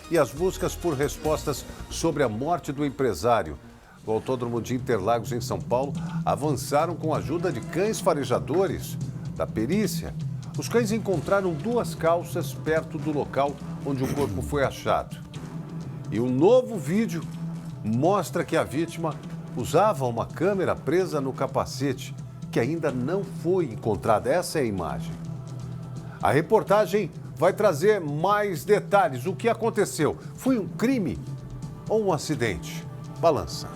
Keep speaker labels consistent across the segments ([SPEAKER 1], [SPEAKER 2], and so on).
[SPEAKER 1] e as buscas por respostas sobre a morte do empresário do Autódromo de Interlagos, em São Paulo, avançaram com a ajuda de cães farejadores da perícia. Os cães encontraram 2 calças perto do local onde o corpo foi achado. E um novo vídeo mostra que a vítima usava uma câmera presa no capacete, que ainda não foi encontrada. Essa é a imagem. A reportagem vai trazer mais detalhes. O que aconteceu? Foi um crime ou um acidente? Balança.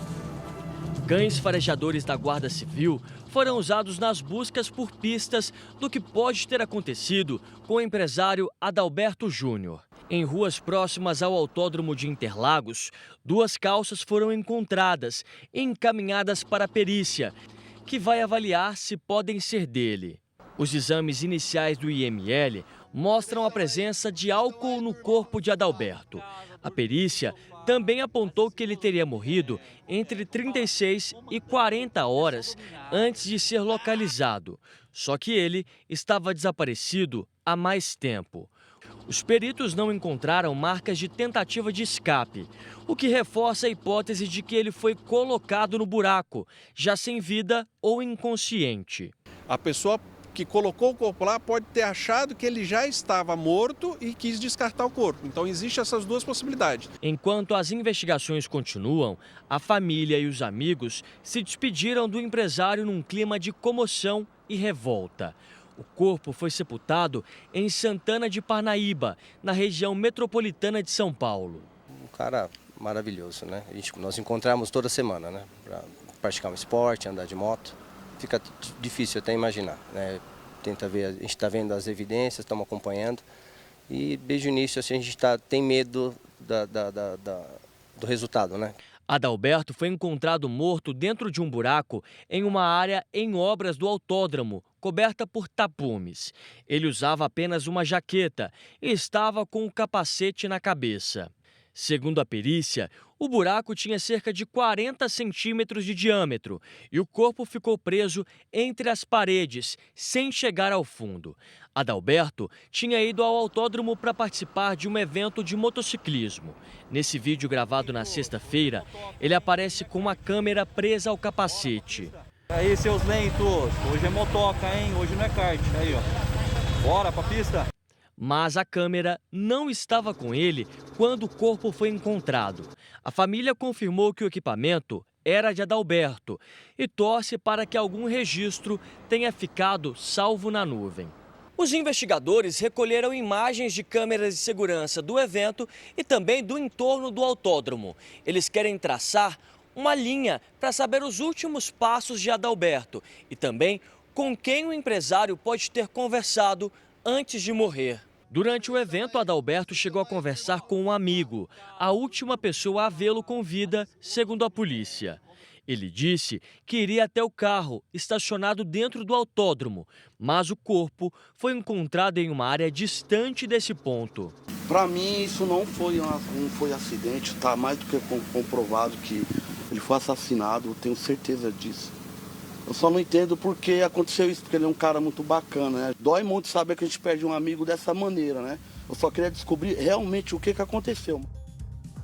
[SPEAKER 2] Cães farejadores da Guarda Civil foram usados nas buscas por pistas do que pode ter acontecido com o empresário Adalberto Júnior. Em ruas próximas ao Autódromo de Interlagos, 2 calças foram encontradas e encaminhadas para a perícia, que vai avaliar se podem ser dele. Os exames iniciais do IML mostram a presença de álcool no corpo de Adalberto. A perícia também apontou que ele teria morrido entre 36 e 40 horas antes de ser localizado. Só que ele estava desaparecido há mais tempo. Os peritos não encontraram marcas de tentativa de escape, o que reforça a hipótese de que ele foi colocado no buraco, já sem vida ou inconsciente.
[SPEAKER 3] A pessoa que colocou o corpo lá pode ter achado que ele já estava morto e quis descartar o corpo. Então, existem essas 2 possibilidades.
[SPEAKER 2] Enquanto as investigações continuam, a família e os amigos se despediram do empresário num clima de comoção e revolta. O corpo foi sepultado em Santana de Parnaíba, na região metropolitana de São Paulo.
[SPEAKER 4] Um cara maravilhoso, né? Nós encontramos toda semana, né? Para praticar um esporte, andar de moto. Fica difícil até imaginar, né? Tenta ver, a gente está vendo as evidências, estamos acompanhando e desde o início assim, a gente tem medo do resultado, né?
[SPEAKER 2] Adalberto foi encontrado morto dentro de um buraco em uma área em obras do autódromo, coberta por tapumes. Ele usava apenas uma jaqueta e estava com o capacete na cabeça. Segundo a perícia, o buraco tinha cerca de 40 centímetros de diâmetro e o corpo ficou preso entre as paredes, sem chegar ao fundo. Adalberto tinha ido ao autódromo para participar de um evento de motociclismo. Nesse vídeo gravado na sexta-feira, ele aparece com uma câmera presa ao capacete.
[SPEAKER 5] Aí, seus lentos, hoje é motoca, hein? Hoje não é kart. Aí, ó. Bora pra pista.
[SPEAKER 2] Mas a câmera não estava com ele quando o corpo foi encontrado. A família confirmou que o equipamento era de Adalberto e torce para que algum registro tenha ficado salvo na nuvem. Os investigadores recolheram imagens de câmeras de segurança do evento e também do entorno do autódromo. Eles querem traçar uma linha para saber os últimos passos de Adalberto e também com quem o empresário pode ter conversado antes de morrer. Durante o evento, Adalberto chegou a conversar com um amigo, a última pessoa a vê-lo com vida, segundo a polícia. Ele disse que iria até o carro, estacionado dentro do autódromo, mas o corpo foi encontrado em uma área distante desse ponto.
[SPEAKER 6] Para mim, isso não foi acidente, está mais do que comprovado que ele foi assassinado, eu tenho certeza disso. Eu só não entendo por que aconteceu isso, porque ele é um cara muito bacana, né? Dói muito saber que a gente perde um amigo dessa maneira, né? Eu só queria descobrir realmente o que aconteceu.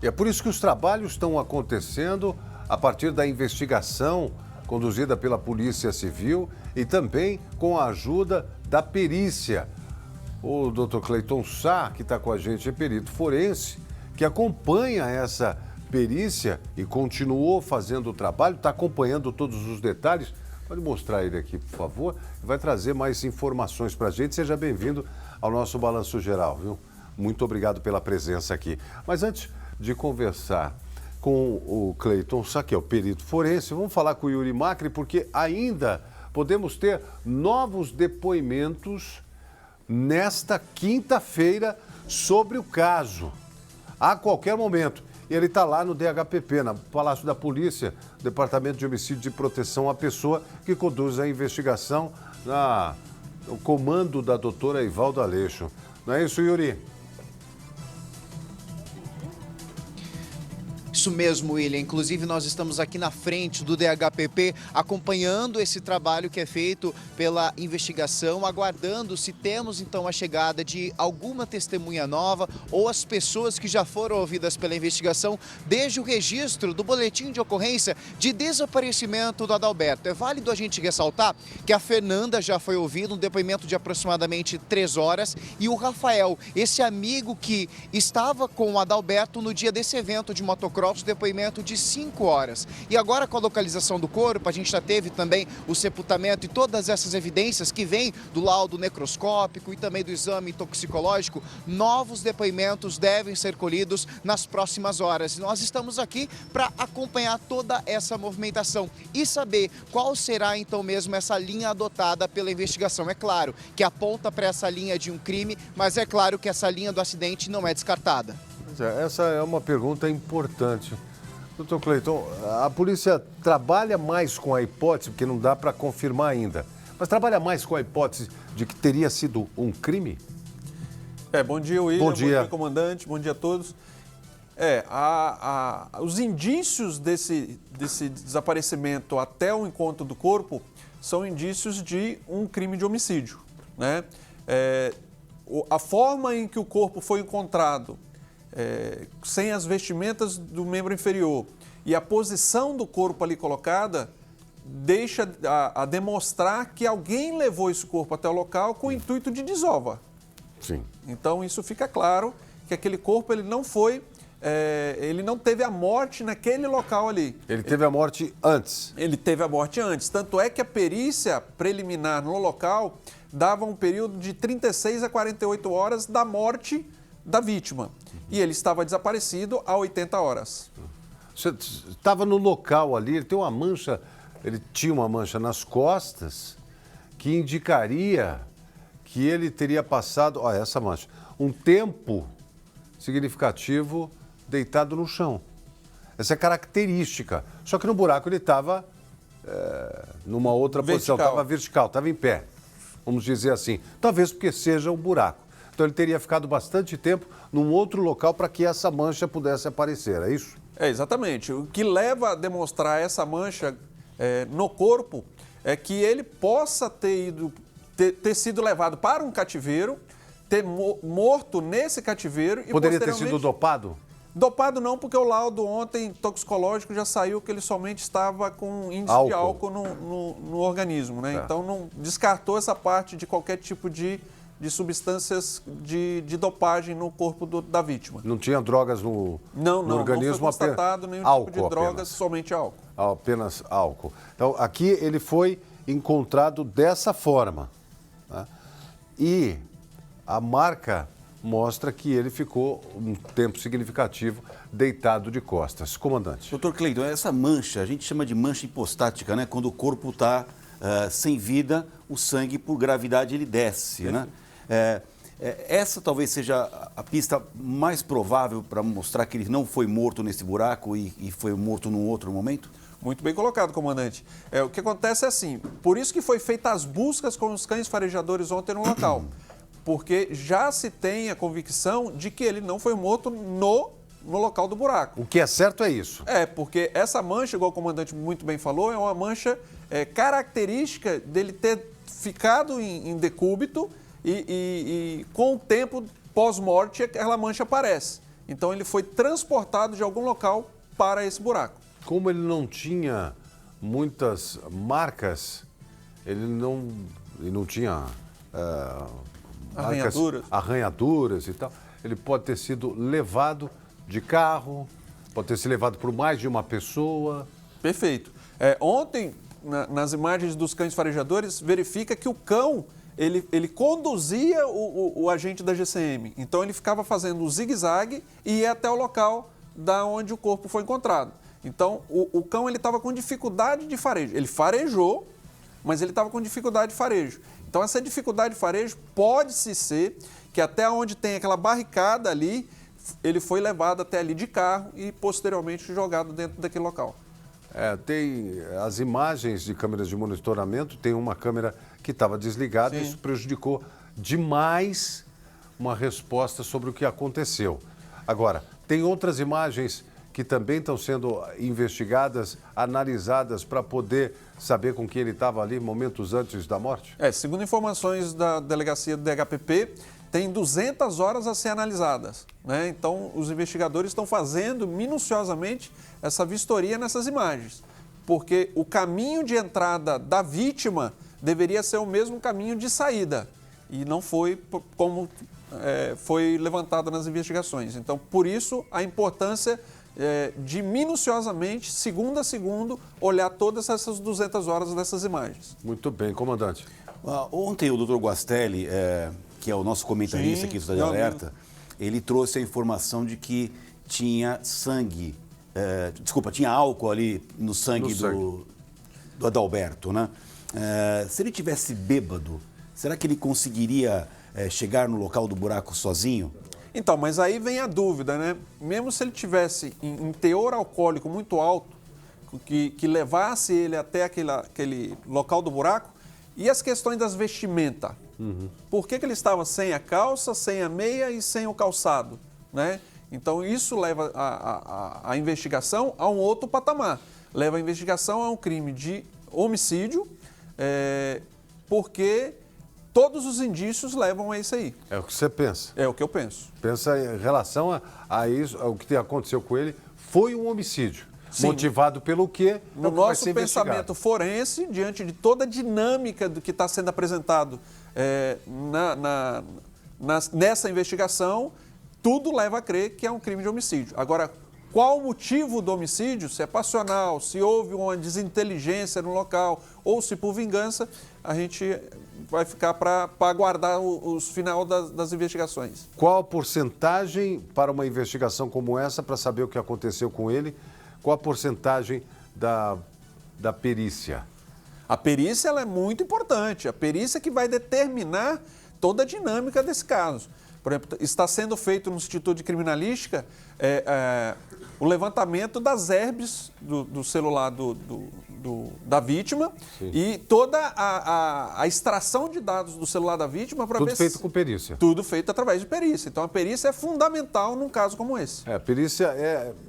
[SPEAKER 1] E é por isso que os trabalhos estão acontecendo a partir da investigação conduzida pela Polícia Civil e também com a ajuda da perícia. O Dr. Cleiton Sá, que está com a gente, é perito forense, que acompanha essa perícia e continuou fazendo o trabalho, está acompanhando todos os detalhes. Pode mostrar ele aqui, por favor, e vai trazer mais informações para a gente. Seja bem-vindo ao nosso Balanço Geral, viu? Muito obrigado pela presença aqui. Mas antes de conversar com o Cleiton Sá, que é o perito forense, vamos falar com o Yuri Macri, porque ainda podemos ter novos depoimentos nesta quinta-feira sobre o caso, a qualquer momento. E ele está lá no DHPP, no Palácio da Polícia, Departamento de Homicídio e Proteção à Pessoa, que conduz a investigação no comando da doutora Ivaldo Aleixo. Não é isso, Yuri?
[SPEAKER 7] Isso Isso mesmo, William. Inclusive, nós estamos aqui na frente do DHPP acompanhando esse trabalho que é feito pela investigação, aguardando se temos então a chegada de alguma testemunha nova ou as pessoas que já foram ouvidas pela investigação desde o registro do boletim de ocorrência de desaparecimento do Adalberto. É válido a gente ressaltar que a Fernanda já foi ouvida, um depoimento de aproximadamente 3 horas, e o Rafael, esse amigo que estava com o Adalberto no dia desse evento de motocross, depoimento de 5 horas. E agora, com a localização do corpo, a gente já teve também o sepultamento e todas essas evidências que vêm do laudo necroscópico e também do exame toxicológico. Novos depoimentos devem ser colhidos nas próximas horas. E nós estamos aqui para acompanhar toda essa movimentação e saber qual será então mesmo essa linha adotada pela investigação. É claro que aponta para essa linha de um crime, mas é claro que essa linha do acidente não é descartada.
[SPEAKER 1] Essa é uma pergunta importante. Doutor Cleiton, a polícia trabalha mais com a hipótese, porque não dá para confirmar ainda, mas trabalha mais com a hipótese de que teria sido um crime?
[SPEAKER 3] Bom dia, William.
[SPEAKER 1] Bom dia,
[SPEAKER 3] comandante. Bom dia a todos. Os indícios desse desaparecimento até o encontro do corpo são indícios de um crime de homicídio, né? A forma em que o corpo foi encontrado, sem as vestimentas do membro inferior, e a posição do corpo ali colocada deixa a demonstrar que alguém levou esse corpo até o local com o intuito de desova.
[SPEAKER 1] Sim.
[SPEAKER 3] Então isso fica claro que aquele corpo ele não teve a morte naquele local ali.
[SPEAKER 1] Ele teve a morte antes.
[SPEAKER 3] Ele teve a morte antes. Tanto é que a perícia preliminar no local dava um período de 36 a 48 horas da morte da vítima. E ele estava desaparecido há 80 horas.
[SPEAKER 1] Você estava no local ali, ele tinha uma mancha nas costas que indicaria que ele teria passado, essa mancha, um tempo significativo deitado no chão. Essa é característica. Só que no buraco ele estava numa outra posição, estava vertical, estava em pé, vamos dizer assim. Talvez porque seja um buraco. Então ele teria ficado bastante tempo num outro local para que essa mancha pudesse aparecer, é isso?
[SPEAKER 3] Exatamente. O que leva a demonstrar essa mancha no corpo é que ele possa ter sido levado para um cativeiro, ter morto nesse cativeiro e
[SPEAKER 1] poderia ter sido dopado?
[SPEAKER 3] Dopado não, porque o laudo ontem toxicológico já saiu que ele somente estava com índice de álcool no organismo, né? Então não descartou essa parte de qualquer tipo de substâncias de dopagem no corpo da vítima.
[SPEAKER 1] Não tinha drogas no organismo?
[SPEAKER 3] Não foi constatado nenhum
[SPEAKER 1] álcool
[SPEAKER 3] tipo de drogas,
[SPEAKER 1] apenas.
[SPEAKER 3] somente álcool.
[SPEAKER 1] Apenas álcool. Então aqui ele foi encontrado dessa forma, né? E a marca mostra que ele ficou um tempo significativo deitado de costas. Comandante.
[SPEAKER 8] Doutor Cleiton, essa mancha, a gente chama de mancha hipostática, né? Quando o corpo está sem vida, o sangue, por gravidade, ele desce, né? Essa talvez seja a pista mais provável para mostrar que ele não foi morto nesse buraco e foi morto num outro momento?
[SPEAKER 3] Muito bem colocado, comandante. O que acontece é assim, por isso que foi feitas as buscas com os cães farejadores ontem no local, porque já se tem a convicção de que ele não foi morto no local do buraco.
[SPEAKER 1] O que é certo é isso.
[SPEAKER 3] Porque essa mancha, igual o comandante muito bem falou, é uma mancha característica dele ter ficado em decúbito e com o tempo pós-morte aquela mancha aparece. Então ele foi transportado de algum local para esse buraco.
[SPEAKER 1] Como ele não tinha muitas marcas, ele não tinha arranhaduras e tal, ele pode ter sido levado de carro, pode ter sido levado por mais de uma pessoa.
[SPEAKER 3] Perfeito. Ontem, nas imagens dos cães farejadores, verifica que o cão ele conduzia o agente da GCM. Então ele ficava fazendo o zigue-zague e ia até o local da onde o corpo foi encontrado. Então o cão estava com dificuldade de farejo. Ele farejou, mas ele estava com dificuldade de farejo. Então essa dificuldade de farejo pode-se ser que até onde tem aquela barricada ali, ele foi levado até ali de carro e posteriormente jogado dentro daquele local.
[SPEAKER 1] Tem as imagens de câmeras de monitoramento, tem uma câmera que estava desligada e isso prejudicou demais uma resposta sobre o que aconteceu. Agora, tem outras imagens que também estão sendo investigadas, analisadas para poder saber com quem ele estava ali momentos antes da morte?
[SPEAKER 3] Segundo informações da delegacia do DHPP, tem 200 horas a ser analisadas, né? Então, os investigadores estão fazendo minuciosamente essa vistoria nessas imagens, porque o caminho de entrada da vítima deveria ser o mesmo caminho de saída, e não foi como foi levantado nas investigações. Então, por isso, a importância de minuciosamente, segundo a segundo, olhar todas essas 200 horas dessas imagens.
[SPEAKER 1] Muito bem, comandante.
[SPEAKER 8] Ontem o doutor Guastelli, que é o nosso comentarista aqui do Cidade Alerta, ele trouxe a informação de que tinha sangue, tinha álcool ali no sangue do Adalberto, né? Se ele tivesse bêbado, será que ele conseguiria chegar no local do buraco sozinho?
[SPEAKER 3] Então, mas aí vem a dúvida, né? Mesmo se ele tivesse em teor alcoólico muito alto, que levasse ele até aquele local do buraco, e as questões das vestimentas? Por que ele estava sem a calça, sem a meia e sem o calçado, né? Então, isso leva a investigação a um outro patamar. Leva a investigação a um crime de homicídio, porque todos os indícios levam a isso aí.
[SPEAKER 1] É o que você pensa?
[SPEAKER 3] É o que eu penso.
[SPEAKER 1] Pensa em relação a isso, ao que aconteceu com ele, foi um homicídio. Sim. Motivado pelo quê?
[SPEAKER 3] No nosso pensamento forense, diante de toda a dinâmica do que está sendo apresentado nessa investigação, tudo leva a crer que é um crime de homicídio. Agora, qual o motivo do homicídio? Se é passional, se houve uma desinteligência no local ou se por vingança, a gente vai ficar para aguardar os final das investigações.
[SPEAKER 1] Qual a porcentagem para uma investigação como essa, para saber o que aconteceu com ele? Qual a porcentagem da perícia?
[SPEAKER 3] A perícia ela é muito importante. A perícia que vai determinar toda a dinâmica desse caso. Por exemplo, está sendo feito no Instituto de Criminalística o levantamento das herbes do celular da vítima. Sim. E toda a extração de dados do celular da vítima para ver
[SPEAKER 1] tudo feito com perícia.
[SPEAKER 3] Tudo feito através de perícia. Então, a perícia é fundamental num caso como esse.
[SPEAKER 1] A perícia,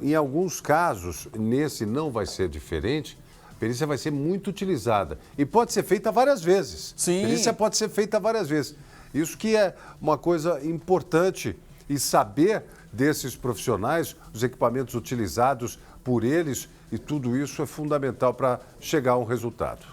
[SPEAKER 1] em alguns casos, nesse não vai ser diferente, a perícia vai ser muito utilizada. E pode ser feita várias vezes.
[SPEAKER 3] Sim.
[SPEAKER 1] A perícia pode ser feita várias vezes. Isso que é uma coisa importante, e saber desses profissionais, os equipamentos utilizados por eles, e tudo isso é fundamental para chegar a um resultado.